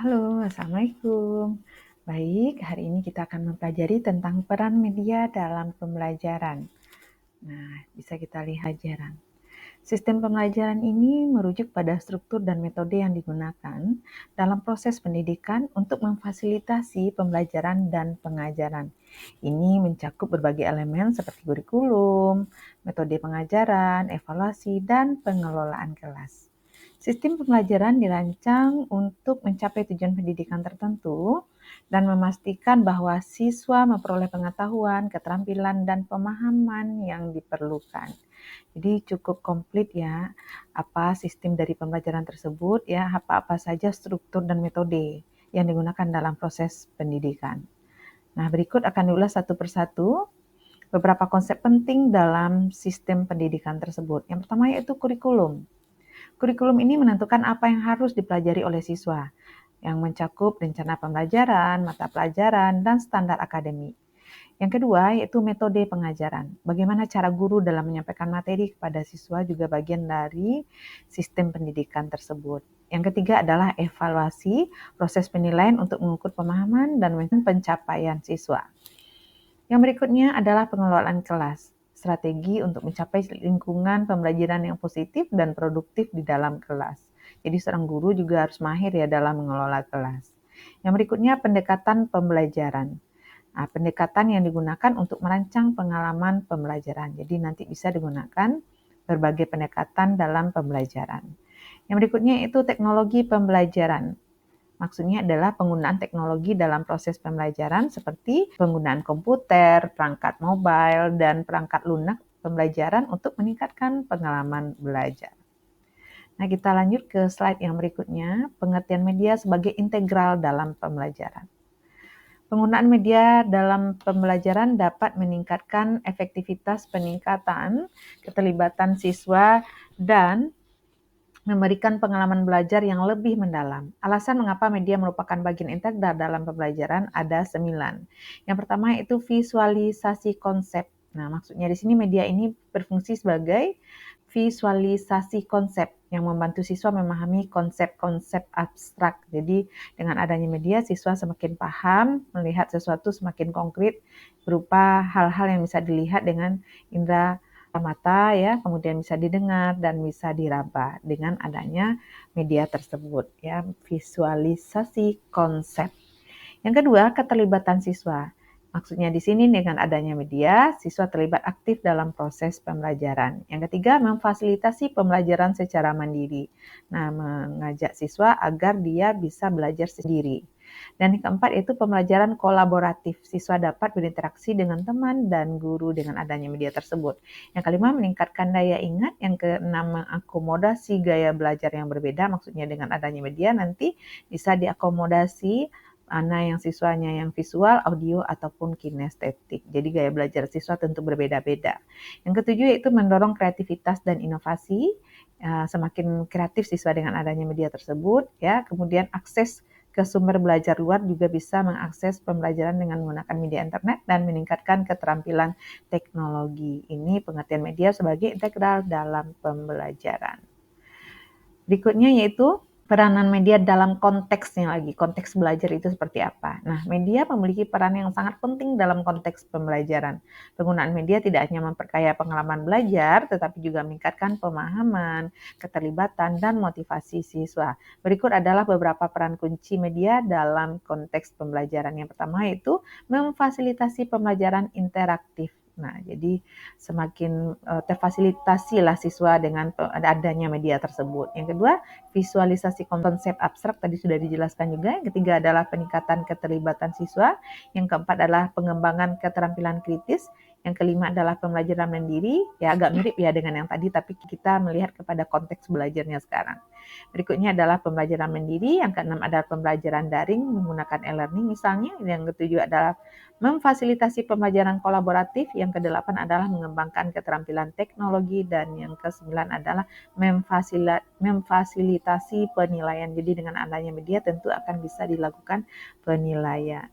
Halo, Assalamualaikum. Baik, hari ini kita akan mempelajari tentang peran media dalam pembelajaran. Nah, bisa kita lihat pelajaran. Sistem pembelajaran ini merujuk pada struktur dan metode yang digunakan dalam proses pendidikan untuk memfasilitasi pembelajaran dan pengajaran. Ini mencakup berbagai elemen seperti kurikulum, metode pengajaran, evaluasi, dan pengelolaan kelas. Sistem pembelajaran dirancang untuk mencapai tujuan pendidikan tertentu dan memastikan bahwa siswa memperoleh pengetahuan, keterampilan, dan pemahaman yang diperlukan. Jadi cukup komplit ya apa sistem dari pembelajaran tersebut ya, apa-apa saja struktur dan metode yang digunakan dalam proses pendidikan. Nah, berikut akan diulas satu persatu beberapa konsep penting dalam sistem pendidikan tersebut. Yang pertama yaitu kurikulum. Kurikulum ini menentukan apa yang harus dipelajari oleh siswa, yang mencakup rencana pembelajaran, mata pelajaran, dan standar akademik. Yang kedua yaitu metode pengajaran. Bagaimana cara guru dalam menyampaikan materi kepada siswa juga bagian dari sistem pendidikan tersebut. Yang ketiga adalah evaluasi, proses penilaian untuk mengukur pemahaman dan pencapaian siswa. Yang berikutnya adalah pengelolaan kelas, strategi untuk mencapai lingkungan pembelajaran yang positif dan produktif di dalam kelas. Jadi seorang guru juga harus mahir ya dalam mengelola kelas. Yang berikutnya pendekatan pembelajaran. Nah, pendekatan yang digunakan untuk merancang pengalaman pembelajaran. Jadi nanti bisa digunakan berbagai pendekatan dalam pembelajaran. Yang berikutnya itu teknologi pembelajaran. Maksudnya adalah penggunaan teknologi dalam proses pembelajaran seperti penggunaan komputer, perangkat mobile, dan perangkat lunak pembelajaran untuk meningkatkan pengalaman belajar. Nah, kita lanjut ke slide yang berikutnya, pengertian media sebagai integral dalam pembelajaran. Penggunaan media dalam pembelajaran dapat meningkatkan efektivitas peningkatan keterlibatan siswa dan memberikan pengalaman belajar yang lebih mendalam. Alasan mengapa media merupakan bagian integral dalam pembelajaran ada 9. Yang pertama itu visualisasi konsep. Nah, maksudnya di sini media ini berfungsi sebagai visualisasi konsep yang membantu siswa memahami konsep-konsep abstrak. Jadi, dengan adanya media, siswa semakin paham, melihat sesuatu semakin konkret berupa hal-hal yang bisa dilihat dengan indera mata ya, kemudian bisa didengar dan bisa diraba dengan adanya media tersebut ya, visualisasi konsep. Yang kedua, keterlibatan siswa. Maksudnya di sini dengan adanya media, siswa terlibat aktif dalam proses pembelajaran. Yang ketiga, memfasilitasi pembelajaran secara mandiri. Nah, mengajak siswa agar dia bisa belajar sendiri. Dan yang keempat itu pembelajaran kolaboratif. Siswa dapat berinteraksi dengan teman dan guru dengan adanya media tersebut. Yang kelima, meningkatkan daya ingat. Yang keenam, mengakomodasi gaya belajar yang berbeda. Maksudnya dengan adanya media nanti bisa diakomodasi mana yang siswanya yang visual, audio, ataupun kinestetik. Jadi gaya belajar siswa tentu berbeda-beda. Yang ketujuh yaitu mendorong kreativitas dan inovasi. Semakin kreatif siswa dengan adanya media tersebut, ya. Kemudian akses ke sumber belajar luar juga bisa mengakses pembelajaran dengan menggunakan media internet dan meningkatkan keterampilan teknologi. Ini pengertian media sebagai integral dalam pembelajaran. Berikutnya yaitu peranan media dalam konteksnya lagi, konteks belajar itu seperti apa. Nah, media memiliki peran yang sangat penting dalam konteks pembelajaran. Penggunaan media tidak hanya memperkaya pengalaman belajar, tetapi juga meningkatkan pemahaman, keterlibatan, dan motivasi siswa. Berikut adalah beberapa peran kunci media dalam konteks pembelajaran. Yang pertama yaitu memfasilitasi pembelajaran interaktif. Nah, jadi semakin terfasilitasilah siswa dengan adanya media tersebut. Yang kedua, visualisasi konsep abstrak tadi sudah dijelaskan juga. Yang ketiga adalah peningkatan keterlibatan siswa. Yang keempat adalah pengembangan keterampilan kritis. Yang kelima adalah pembelajaran mandiri. Ya agak mirip ya dengan yang tadi, tapi kita melihat kepada konteks belajarnya sekarang. Berikutnya adalah pembelajaran mandiri. Yang keenam adalah pembelajaran daring menggunakan e-learning misalnya. Yang ketujuh adalah memfasilitasi pembelajaran kolaboratif. Yang kedelapan adalah mengembangkan keterampilan teknologi. Dan yang kesembilan adalah memfasilitasi penilaian. Jadi dengan adanya media tentu akan bisa dilakukan penilaian.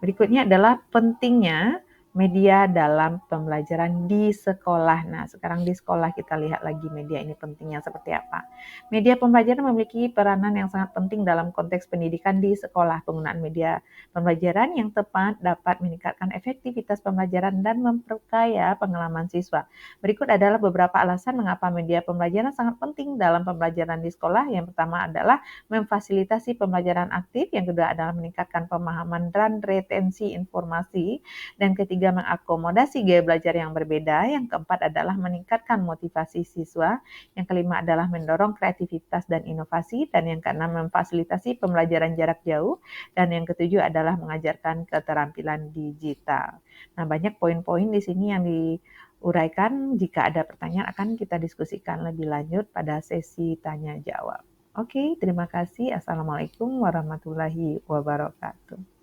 Berikutnya adalah pentingnya media dalam pembelajaran di sekolah. Nah, sekarang di sekolah kita lihat lagi media ini pentingnya seperti apa. Media pembelajaran memiliki peranan yang sangat penting dalam konteks pendidikan di sekolah. Penggunaan media pembelajaran yang tepat dapat meningkatkan efektivitas pembelajaran dan memperkaya pengalaman siswa. Berikut adalah beberapa alasan mengapa media pembelajaran sangat penting dalam pembelajaran di sekolah. Yang pertama adalah memfasilitasi pembelajaran aktif, yang kedua adalah meningkatkan pemahaman dan retensi informasi, dan ketiga mengakomodasi gaya belajar yang berbeda, yang keempat adalah meningkatkan motivasi siswa, yang kelima adalah mendorong kreativitas dan inovasi, dan yang keenam memfasilitasi pembelajaran jarak jauh, dan yang ketujuh adalah mengajarkan keterampilan digital. Nah, banyak poin-poin di sini yang diuraikan. Jika ada pertanyaan akan kita diskusikan lebih lanjut pada sesi tanya jawab. Oke, terima kasih. Assalamualaikum warahmatullahi wabarakatuh.